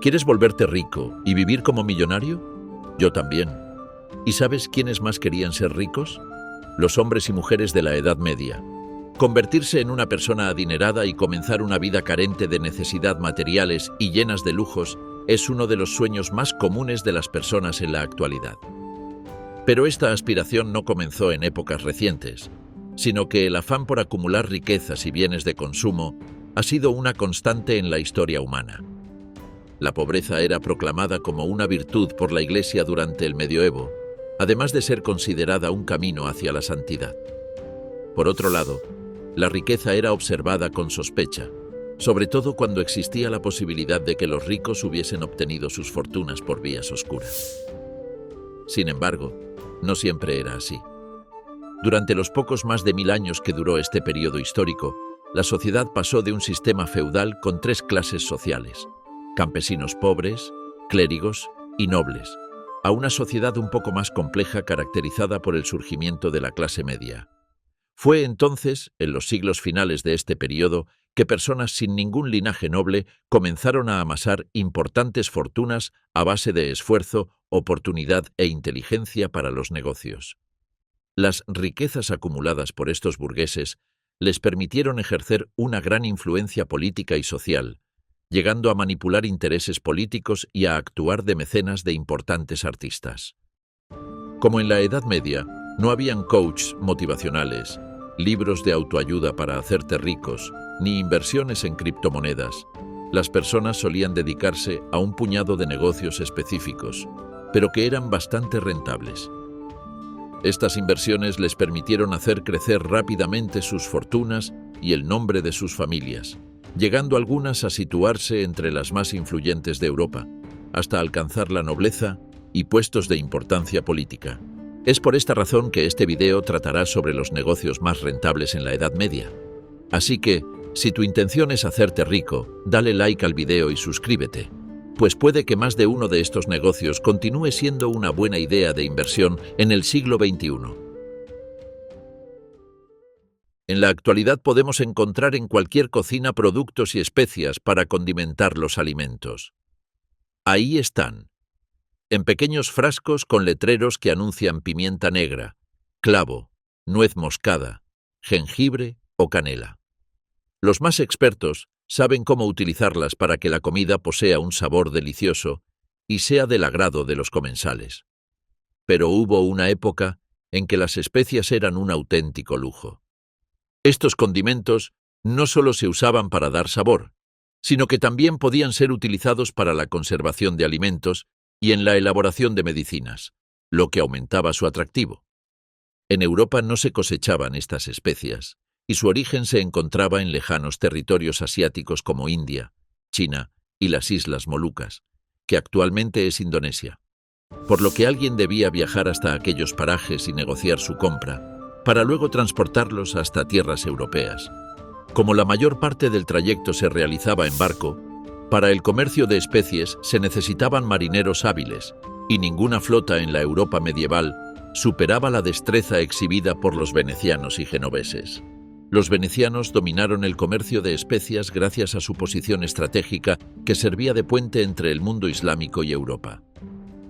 ¿Quieres volverte rico y vivir como millonario? Yo también. ¿Y sabes quiénes más querían ser ricos? Los hombres y mujeres de la Edad Media. Convertirse en una persona adinerada y comenzar una vida carente de necesidad materiales y llenas de lujos es uno de los sueños más comunes de las personas en la actualidad. Pero esta aspiración no comenzó en épocas recientes, sino que el afán por acumular riquezas y bienes de consumo ha sido una constante en la historia humana. La pobreza era proclamada como una virtud por la Iglesia durante el Medioevo, además de ser considerada un camino hacia la santidad. Por otro lado, la riqueza era observada con sospecha, sobre todo cuando existía la posibilidad de que los ricos hubiesen obtenido sus fortunas por vías oscuras. Sin embargo, no siempre era así. Durante los pocos más de 1000 años que duró este periodo histórico, la sociedad pasó de un sistema feudal con 3 clases sociales: campesinos pobres, clérigos y nobles, a una sociedad un poco más compleja caracterizada por el surgimiento de la clase media. Fue entonces, en los siglos finales de este periodo, que personas sin ningún linaje noble comenzaron a amasar importantes fortunas a base de esfuerzo, oportunidad e inteligencia para los negocios. Las riquezas acumuladas por estos burgueses les permitieron ejercer una gran influencia política y social, llegando a manipular intereses políticos y a actuar de mecenas de importantes artistas. Como en la Edad Media, no habían coaches motivacionales, libros de autoayuda para hacerte ricos, ni inversiones en criptomonedas. Las personas solían dedicarse a un puñado de negocios específicos, pero que eran bastante rentables. Estas inversiones les permitieron hacer crecer rápidamente sus fortunas y el nombre de sus familias, llegando algunas a situarse entre las más influyentes de Europa, hasta alcanzar la nobleza y puestos de importancia política. Es por esta razón que este video tratará sobre los negocios más rentables en la Edad Media. Así que, si tu intención es hacerte rico, dale like al video y suscríbete, pues puede que más de uno de estos negocios continúe siendo una buena idea de inversión en el siglo XXI. En la actualidad podemos encontrar en cualquier cocina productos y especias para condimentar los alimentos. Ahí están, en pequeños frascos con letreros que anuncian pimienta negra, clavo, nuez moscada, jengibre o canela. Los más expertos saben cómo utilizarlas para que la comida posea un sabor delicioso y sea del agrado de los comensales. Pero hubo una época en que las especias eran un auténtico lujo. Estos condimentos no solo se usaban para dar sabor, sino que también podían ser utilizados para la conservación de alimentos y en la elaboración de medicinas, lo que aumentaba su atractivo. En Europa no se cosechaban estas especias, y su origen se encontraba en lejanos territorios asiáticos como India, China y las Islas Molucas, que actualmente es Indonesia. Por lo que alguien debía viajar hasta aquellos parajes y negociar su compra, para luego transportarlos hasta tierras europeas. Como la mayor parte del trayecto se realizaba en barco, para el comercio de especies se necesitaban marineros hábiles, y ninguna flota en la Europa medieval superaba la destreza exhibida por los venecianos y genoveses. Los venecianos dominaron el comercio de especias gracias a su posición estratégica que servía de puente entre el mundo islámico y Europa.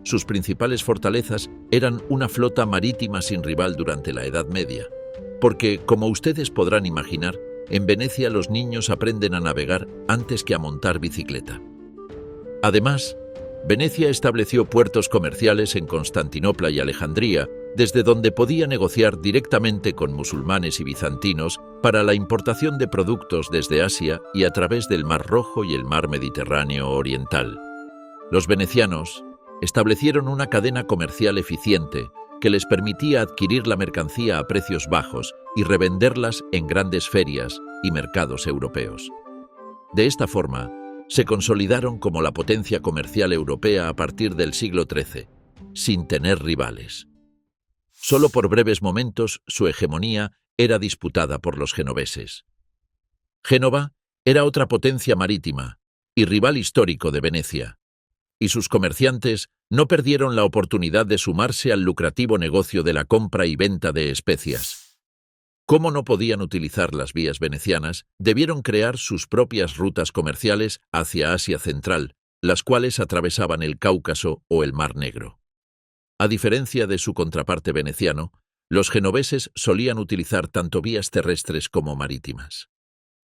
Sus principales fortalezas eran una flota marítima sin rival durante la Edad Media, porque, como ustedes podrán imaginar, en Venecia los niños aprenden a navegar antes que a montar bicicleta. Además, Venecia estableció puertos comerciales en Constantinopla y Alejandría, desde donde podía negociar directamente con musulmanes y bizantinos para la importación de productos desde Asia y a través del Mar Rojo y el Mar Mediterráneo Oriental. Los venecianos establecieron una cadena comercial eficiente que les permitía adquirir la mercancía a precios bajos y revenderlas en grandes ferias y mercados europeos. De esta forma, se consolidaron como la potencia comercial europea a partir del siglo XIII, sin tener rivales. Solo por breves momentos su hegemonía era disputada por los genoveses. Génova era otra potencia marítima y rival histórico de Venecia, y sus comerciantes no perdieron la oportunidad de sumarse al lucrativo negocio de la compra y venta de especias. Como no podían utilizar las vías venecianas, debieron crear sus propias rutas comerciales hacia Asia Central, las cuales atravesaban el Cáucaso o el Mar Negro. A diferencia de su contraparte veneciano, los genoveses solían utilizar tanto vías terrestres como marítimas.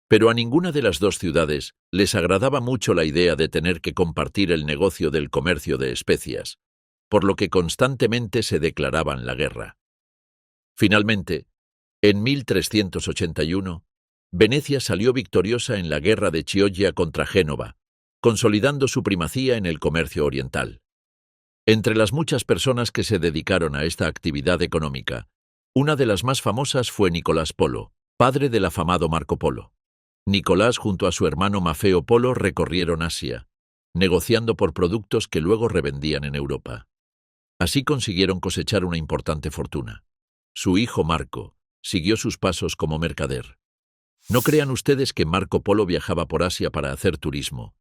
Pero a ninguna de las dos ciudades les agradaba mucho la idea de tener que compartir el negocio del comercio de especias, por lo que constantemente se declaraban la guerra. Finalmente, en 1381, Venecia salió victoriosa en la guerra de Chioggia contra Génova, consolidando su primacía en el comercio oriental. Entre las muchas personas que se dedicaron a esta actividad económica, una de las más famosas fue Nicolás Polo, padre del afamado Marco Polo. Nicolás junto a su hermano Mafeo Polo recorrieron Asia, negociando por productos que luego revendían en Europa. Así consiguieron cosechar una importante fortuna. Su hijo Marco siguió sus pasos como mercader. No crean ustedes que Marco Polo viajaba por Asia para hacer turismo.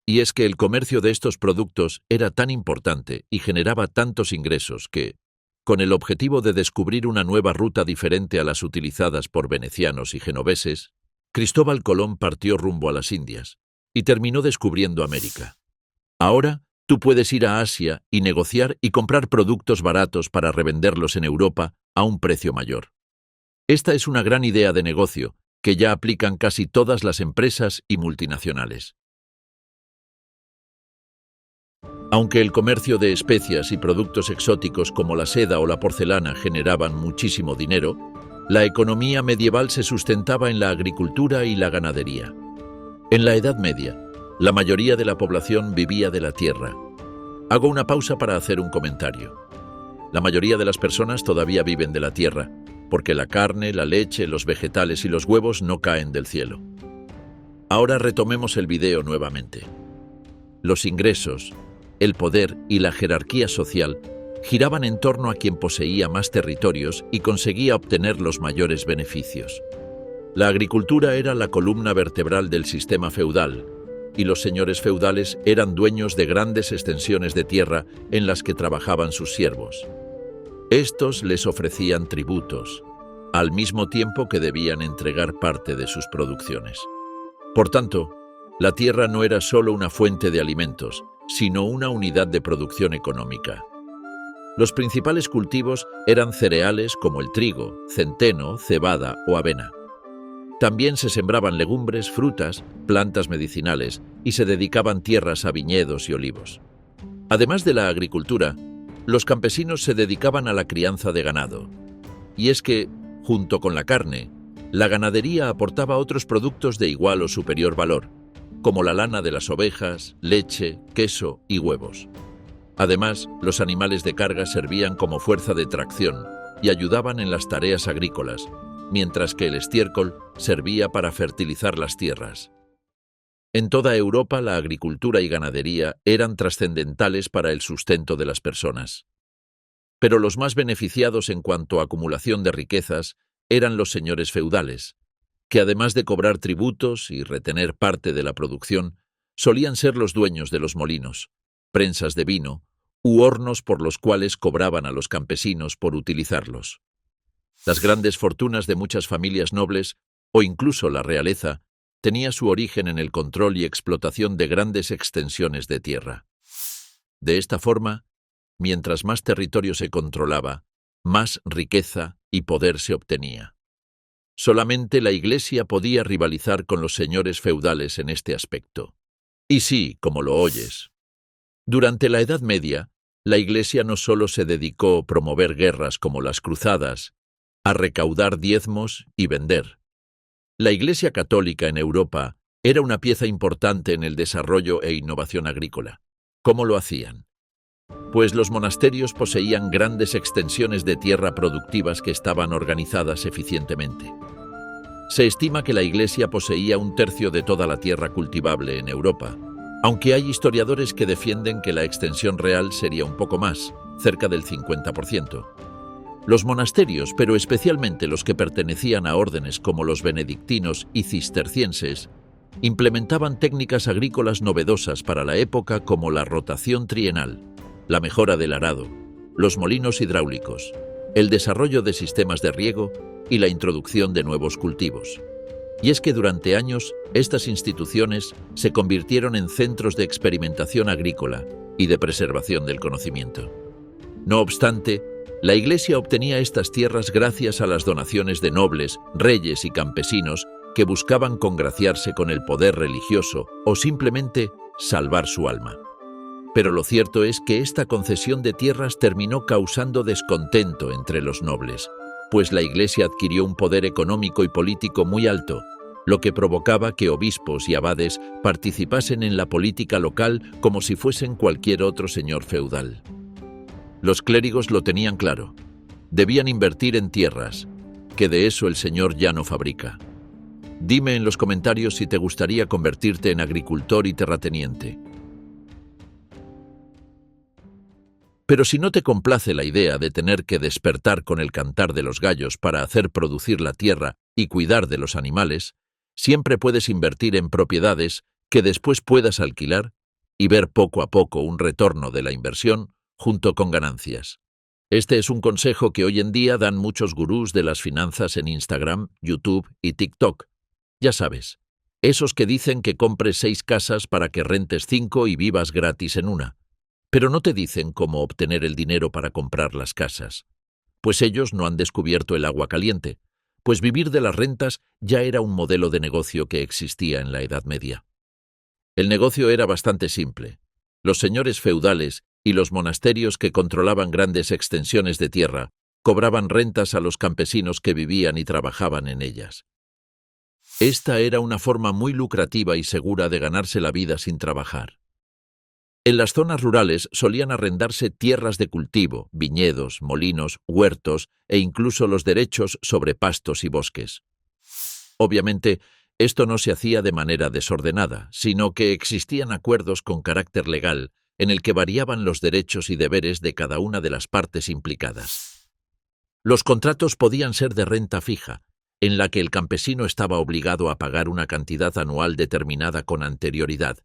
Y es que el comercio de estos productos era tan importante y generaba tantos ingresos que, con el objetivo de descubrir una nueva ruta diferente a las utilizadas por venecianos y genoveses, Cristóbal Colón partió rumbo a las Indias y terminó descubriendo América. Ahora, tú puedes ir a Asia y negociar y comprar productos baratos para revenderlos en Europa a un precio mayor. Esta es una gran idea de negocio que ya aplican casi todas las empresas y multinacionales. Aunque el comercio de especias y productos exóticos como la seda o la porcelana generaban muchísimo dinero, la economía medieval se sustentaba en la agricultura y la ganadería. En la Edad Media, la mayoría de la población vivía de la tierra. Hago una pausa para hacer un comentario. La mayoría de las personas todavía viven de la tierra, porque la carne, la leche, los vegetales y los huevos no caen del cielo. Ahora retomemos el video nuevamente. Los ingresos, el poder y la jerarquía social giraban en torno a quien poseía más territorios y conseguía obtener los mayores beneficios. La agricultura era la columna vertebral del sistema feudal, y los señores feudales eran dueños de grandes extensiones de tierra en las que trabajaban sus siervos. Estos les ofrecían tributos, al mismo tiempo que debían entregar parte de sus producciones. Por tanto, la tierra no era solo una fuente de alimentos, sino una unidad de producción económica. Los principales cultivos eran cereales como el trigo, centeno, cebada o avena. También se sembraban legumbres, frutas, plantas medicinales y se dedicaban tierras a viñedos y olivos. Además de la agricultura, los campesinos se dedicaban a la crianza de ganado. Y es que, junto con la carne, la ganadería aportaba otros productos de igual o superior valor, como la lana de las ovejas, leche, queso y huevos. Además, los animales de carga servían como fuerza de tracción y ayudaban en las tareas agrícolas, mientras que el estiércol servía para fertilizar las tierras. En toda Europa, la agricultura y ganadería eran trascendentales para el sustento de las personas. Pero los más beneficiados en cuanto a acumulación de riquezas eran los señores feudales, que además de cobrar tributos y retener parte de la producción, solían ser los dueños de los molinos, prensas de vino u hornos por los cuales cobraban a los campesinos por utilizarlos. Las grandes fortunas de muchas familias nobles, o incluso la realeza, tenía su origen en el control y explotación de grandes extensiones de tierra. De esta forma, mientras más territorio se controlaba, más riqueza y poder se obtenía. Solamente la Iglesia podía rivalizar con los señores feudales en este aspecto. Y sí, como lo oyes. Durante la Edad Media, la Iglesia no solo se dedicó a promover guerras como las cruzadas, a recaudar diezmos y vender. La Iglesia católica en Europa era una pieza importante en el desarrollo e innovación agrícola. ¿Cómo lo hacían? Pues los monasterios poseían grandes extensiones de tierra productivas que estaban organizadas eficientemente. Se estima que la Iglesia poseía 1/3 de toda la tierra cultivable en Europa, aunque hay historiadores que defienden que la extensión real sería un poco más, cerca del 50%. Los monasterios, pero especialmente los que pertenecían a órdenes como los benedictinos y cistercienses, implementaban técnicas agrícolas novedosas para la época como la rotación trienal, la mejora del arado, los molinos hidráulicos, el desarrollo de sistemas de riego y la introducción de nuevos cultivos. Y es que durante años, estas instituciones se convirtieron en centros de experimentación agrícola y de preservación del conocimiento. No obstante, la Iglesia obtenía estas tierras gracias a las donaciones de nobles, reyes y campesinos que buscaban congraciarse con el poder religioso o simplemente salvar su alma. Pero lo cierto es que esta concesión de tierras terminó causando descontento entre los nobles, pues la Iglesia adquirió un poder económico y político muy alto, lo que provocaba que obispos y abades participasen en la política local como si fuesen cualquier otro señor feudal. Los clérigos lo tenían claro. Debían invertir en tierras, que de eso el Señor ya no fabrica. Dime en los comentarios si te gustaría convertirte en agricultor y terrateniente. Pero si no te complace la idea de tener que despertar con el cantar de los gallos para hacer producir la tierra y cuidar de los animales, siempre puedes invertir en propiedades que después puedas alquilar y ver poco a poco un retorno de la inversión junto con ganancias. Este es un consejo que hoy en día dan muchos gurús de las finanzas en Instagram, YouTube y TikTok. Ya sabes, esos que dicen que compres 6 casas para que rentes 5 y vivas gratis en una. Pero no te dicen cómo obtener el dinero para comprar las casas. Pues ellos no han descubierto el agua caliente, pues vivir de las rentas ya era un modelo de negocio que existía en la Edad Media. El negocio era bastante simple. Los señores feudales y los monasterios que controlaban grandes extensiones de tierra cobraban rentas a los campesinos que vivían y trabajaban en ellas. Esta era una forma muy lucrativa y segura de ganarse la vida sin trabajar. En las zonas rurales solían arrendarse tierras de cultivo, viñedos, molinos, huertos e incluso los derechos sobre pastos y bosques. Obviamente, esto no se hacía de manera desordenada, sino que existían acuerdos con carácter legal en el que variaban los derechos y deberes de cada una de las partes implicadas. Los contratos podían ser de renta fija, en la que el campesino estaba obligado a pagar una cantidad anual determinada con anterioridad,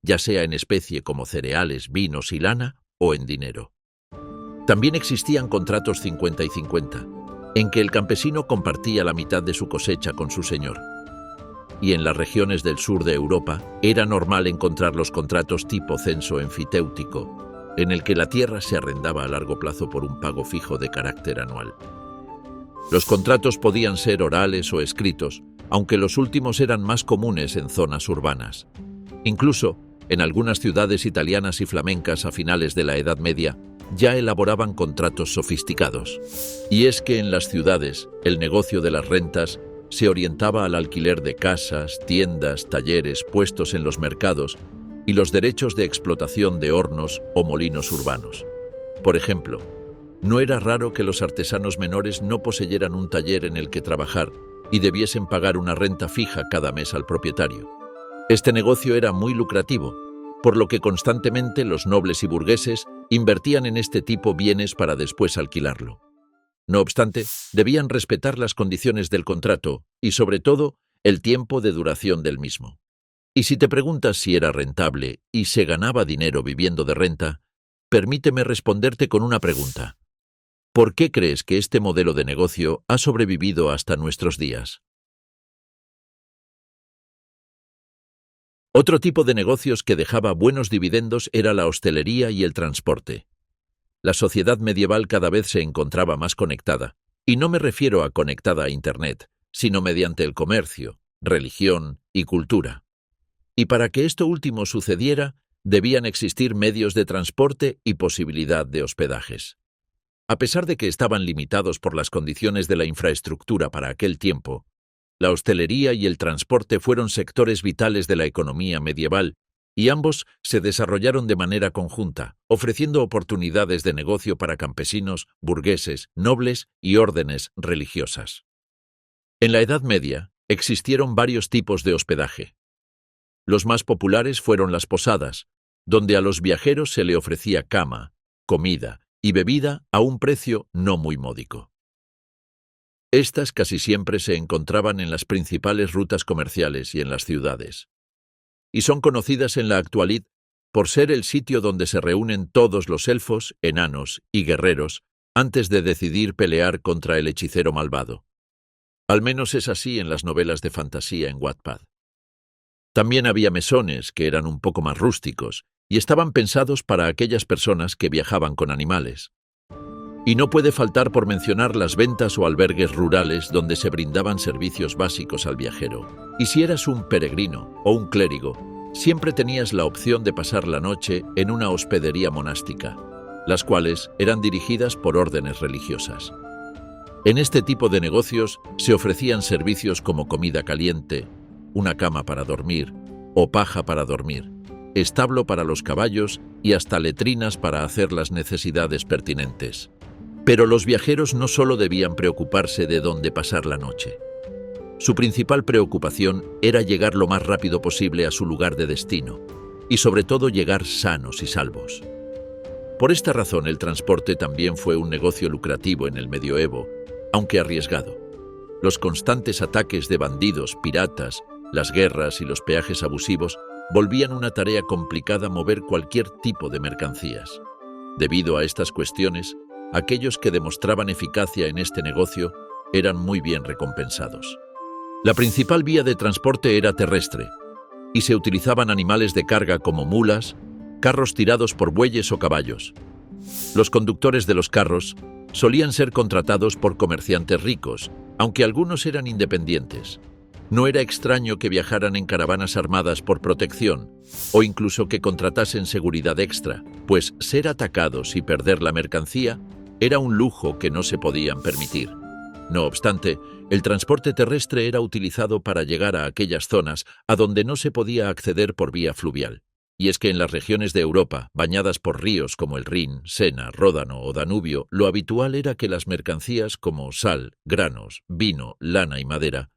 ya sea en especie como cereales, vinos y lana, o en dinero. También existían contratos 50 y 50, en que el campesino compartía la mitad de su cosecha con su señor. Y en las regiones del sur de Europa era normal encontrar los contratos tipo censo enfitéutico, en el que la tierra se arrendaba a largo plazo por un pago fijo de carácter anual. Los contratos podían ser orales o escritos, aunque los últimos eran más comunes en zonas urbanas. Incluso, en algunas ciudades italianas y flamencas a finales de la Edad Media, ya elaboraban contratos sofisticados. Y es que en las ciudades, el negocio de las rentas se orientaba al alquiler de casas, tiendas, talleres, puestos en los mercados y los derechos de explotación de hornos o molinos urbanos. Por ejemplo, no era raro que los artesanos menores no poseyeran un taller en el que trabajar y debiesen pagar una renta fija cada mes al propietario. Este negocio era muy lucrativo, por lo que constantemente los nobles y burgueses invertían en este tipo bienes para después alquilarlo. No obstante, debían respetar las condiciones del contrato y, sobre todo, el tiempo de duración del mismo. Y si te preguntas si era rentable y se ganaba dinero viviendo de renta, permíteme responderte con una pregunta. ¿Por qué crees que este modelo de negocio ha sobrevivido hasta nuestros días? Otro tipo de negocios que dejaba buenos dividendos era la hostelería y el transporte. La sociedad medieval cada vez se encontraba más conectada, y no me refiero a conectada a Internet, sino mediante el comercio, religión y cultura. Y para que esto último sucediera, debían existir medios de transporte y posibilidad de hospedajes. A pesar de que estaban limitados por las condiciones de la infraestructura para aquel tiempo, la hostelería y el transporte fueron sectores vitales de la economía medieval y ambos se desarrollaron de manera conjunta, ofreciendo oportunidades de negocio para campesinos, burgueses, nobles y órdenes religiosas. En la Edad Media existieron varios tipos de hospedaje. Los más populares fueron las posadas, donde a los viajeros se le ofrecía cama, comida y bebida a un precio no muy módico. Estas casi siempre se encontraban en las principales rutas comerciales y en las ciudades. Y son conocidas en la actualidad por ser el sitio donde se reúnen todos los elfos, enanos y guerreros antes de decidir pelear contra el hechicero malvado. Al menos es así en las novelas de fantasía en Wattpad. También había mesones que eran un poco más rústicos y estaban pensados para aquellas personas que viajaban con animales. Y no puede faltar por mencionar las ventas o albergues rurales donde se brindaban servicios básicos al viajero. Y si eras un peregrino o un clérigo, siempre tenías la opción de pasar la noche en una hospedería monástica, las cuales eran dirigidas por órdenes religiosas. En este tipo de negocios se ofrecían servicios como comida caliente, una cama para dormir o paja para dormir, establo para los caballos y hasta letrinas para hacer las necesidades pertinentes. Pero los viajeros no solo debían preocuparse de dónde pasar la noche. Su principal preocupación era llegar lo más rápido posible a su lugar de destino y sobre todo llegar sanos y salvos. Por esta razón el transporte también fue un negocio lucrativo en el medioevo, aunque arriesgado. Los constantes ataques de bandidos, piratas, las guerras y los peajes abusivos volvían una tarea complicada mover cualquier tipo de mercancías. Debido a estas cuestiones, aquellos que demostraban eficacia en este negocio eran muy bien recompensados. La principal vía de transporte era terrestre, y se utilizaban animales de carga como mulas, carros tirados por bueyes o caballos. Los conductores de los carros solían ser contratados por comerciantes ricos, aunque algunos eran independientes. No era extraño que viajaran en caravanas armadas por protección, o incluso que contratasen seguridad extra, pues ser atacados y perder la mercancía era un lujo que no se podían permitir. No obstante, el transporte terrestre era utilizado para llegar a aquellas zonas a donde no se podía acceder por vía fluvial. Y es que en las regiones de Europa, bañadas por ríos como el Rin, Sena, Ródano o Danubio, lo habitual era que las mercancías como sal, granos, vino, lana y madera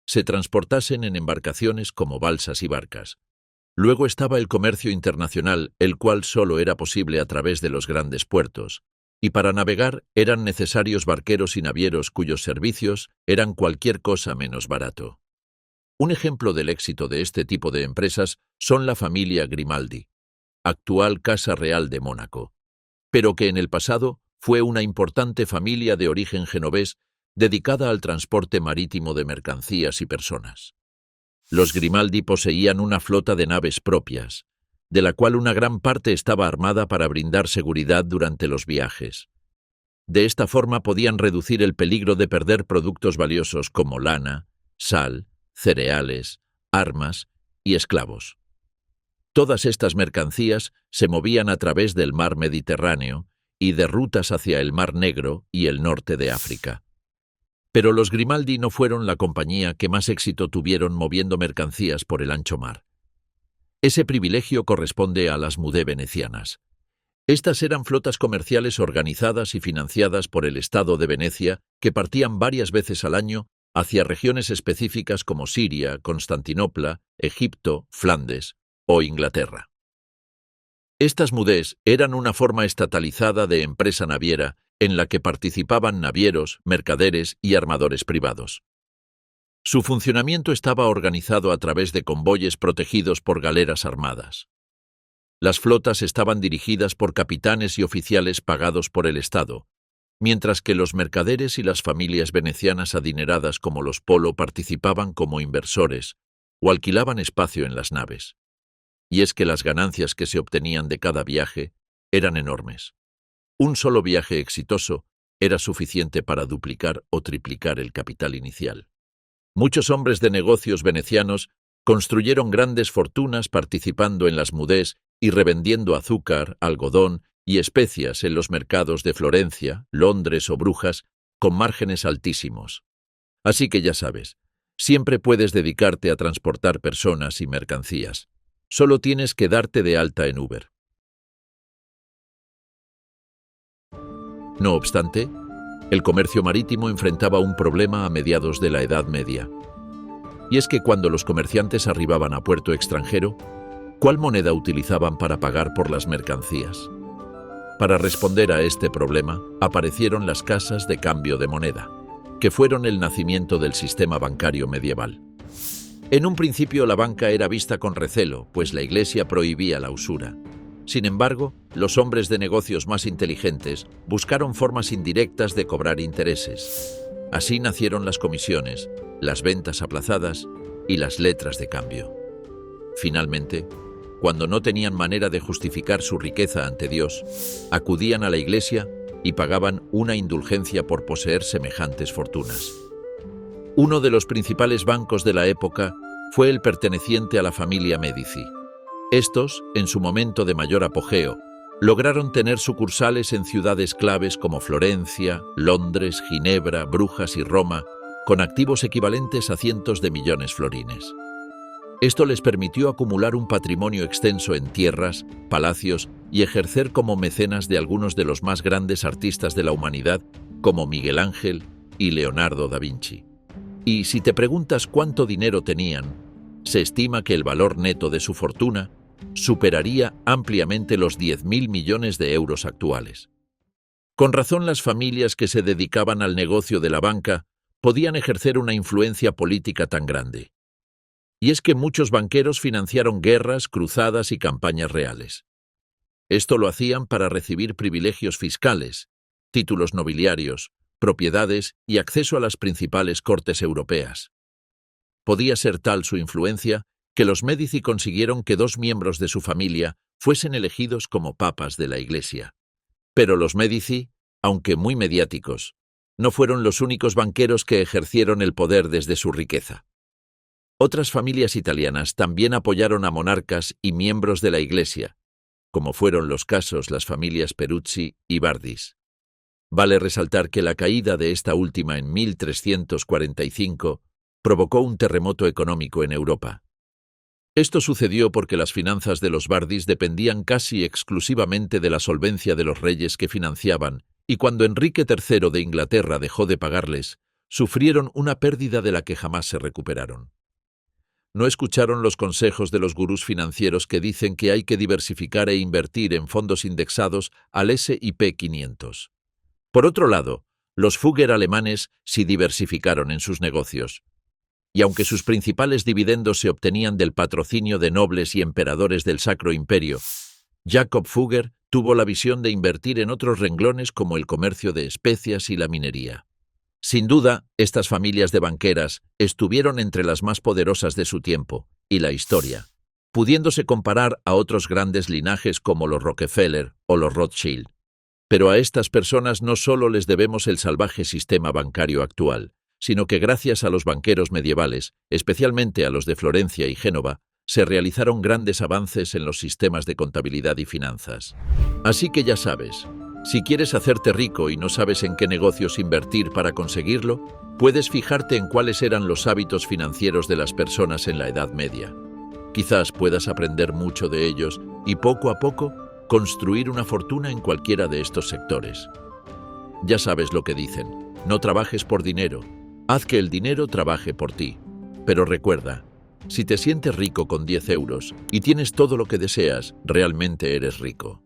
se transportasen en embarcaciones como balsas y barcas. Luego estaba el comercio internacional, el cual solo era posible a través de los grandes puertos, y para navegar eran necesarios barqueros y navieros cuyos servicios eran cualquier cosa menos barato. Un ejemplo del éxito de este tipo de empresas son la familia Grimaldi, actual Casa Real de Mónaco, pero que en el pasado fue una importante familia de origen genovés dedicada al transporte marítimo de mercancías y personas. Los Grimaldi poseían una flota de naves propias, de la cual una gran parte estaba armada para brindar seguridad durante los viajes. De esta forma podían reducir el peligro de perder productos valiosos como lana, sal, cereales, armas y esclavos. Todas estas mercancías se movían a través del mar Mediterráneo y de rutas hacia el Mar Negro y el norte de África. Pero los Grimaldi no fueron la compañía que más éxito tuvieron moviendo mercancías por el ancho mar. Ese privilegio corresponde a las Mudé venecianas. Estas eran flotas comerciales organizadas y financiadas por el Estado de Venecia que partían varias veces al año hacia regiones específicas como Siria, Constantinopla, Egipto, Flandes o Inglaterra. Estas mudés eran una forma estatalizada de empresa naviera en la que participaban navieros, mercaderes y armadores privados. Su funcionamiento estaba organizado a través de convoyes protegidos por galeras armadas. Las flotas estaban dirigidas por capitanes y oficiales pagados por el Estado, mientras que los mercaderes y las familias venecianas adineradas como los Polo participaban como inversores o alquilaban espacio en las naves. Y es que las ganancias que se obtenían de cada viaje eran enormes. Un solo viaje exitoso era suficiente para duplicar o triplicar el capital inicial. Muchos hombres de negocios venecianos construyeron grandes fortunas participando en las mudés y revendiendo azúcar, algodón y especias en los mercados de Florencia, Londres o Brujas con márgenes altísimos. Así que ya sabes, siempre puedes dedicarte a transportar personas y mercancías. Solo tienes que darte de alta en Uber. No obstante, el comercio marítimo enfrentaba un problema a mediados de la Edad Media. Y es que cuando los comerciantes arribaban a puerto extranjero, ¿cuál moneda utilizaban para pagar por las mercancías? Para responder a este problema, aparecieron las casas de cambio de moneda, que fueron el nacimiento del sistema bancario medieval. En un principio la banca era vista con recelo, pues la Iglesia prohibía la usura. Sin embargo, los hombres de negocios más inteligentes buscaron formas indirectas de cobrar intereses. Así nacieron las comisiones, las ventas aplazadas y las letras de cambio. Finalmente, cuando no tenían manera de justificar su riqueza ante Dios, acudían a la iglesia y pagaban una indulgencia por poseer semejantes fortunas. Uno de los principales bancos de la época fue el perteneciente a la familia Médici. Estos, en su momento de mayor apogeo, lograron tener sucursales en ciudades claves como Florencia, Londres, Ginebra, Brujas y Roma, con activos equivalentes a cientos de millones florines. Esto les permitió acumular un patrimonio extenso en tierras, palacios y ejercer como mecenas de algunos de los más grandes artistas de la humanidad, como Miguel Ángel y Leonardo da Vinci. Y si te preguntas cuánto dinero tenían, se estima que el valor neto de su fortuna superaría ampliamente los 10.000 millones de euros actuales. Con razón, las familias que se dedicaban al negocio de la banca podían ejercer una influencia política tan grande. Y es que muchos banqueros financiaron guerras, cruzadas y campañas reales. Esto lo hacían para recibir privilegios fiscales, títulos nobiliarios, propiedades y acceso a las principales cortes europeas. Podía ser tal su influencia que los Médici consiguieron que 2 miembros de su familia fuesen elegidos como papas de la Iglesia. Pero los Médici, aunque muy mediáticos, no fueron los únicos banqueros que ejercieron el poder desde su riqueza. Otras familias italianas también apoyaron a monarcas y miembros de la Iglesia, como fueron los casos las familias Peruzzi y Bardis. Vale resaltar que la caída de esta última en 1345 provocó un terremoto económico en Europa. Esto sucedió porque las finanzas de los Bardis dependían casi exclusivamente de la solvencia de los reyes que financiaban, y cuando Enrique III de Inglaterra dejó de pagarles, sufrieron una pérdida de la que jamás se recuperaron. No escucharon los consejos de los gurús financieros que dicen que hay que diversificar e invertir en fondos indexados al S&P 500. Por otro lado, los Fugger alemanes sí diversificaron en sus negocios. Y aunque sus principales dividendos se obtenían del patrocinio de nobles y emperadores del Sacro Imperio, Jacob Fugger tuvo la visión de invertir en otros renglones como el comercio de especias y la minería. Sin duda, estas familias de banqueras estuvieron entre las más poderosas de su tiempo y la historia, pudiéndose comparar a otros grandes linajes como los Rockefeller o los Rothschild. Pero a estas personas no solo les debemos el salvaje sistema bancario actual, sino que gracias a los banqueros medievales, especialmente a los de Florencia y Génova, se realizaron grandes avances en los sistemas de contabilidad y finanzas. Así que ya sabes, si quieres hacerte rico y no sabes en qué negocios invertir para conseguirlo, puedes fijarte en cuáles eran los hábitos financieros de las personas en la Edad Media. Quizás puedas aprender mucho de ellos y poco a poco construir una fortuna en cualquiera de estos sectores. Ya sabes lo que dicen, no trabajes por dinero, haz que el dinero trabaje por ti. Pero recuerda, si te sientes rico con 10 euros y tienes todo lo que deseas, realmente eres rico.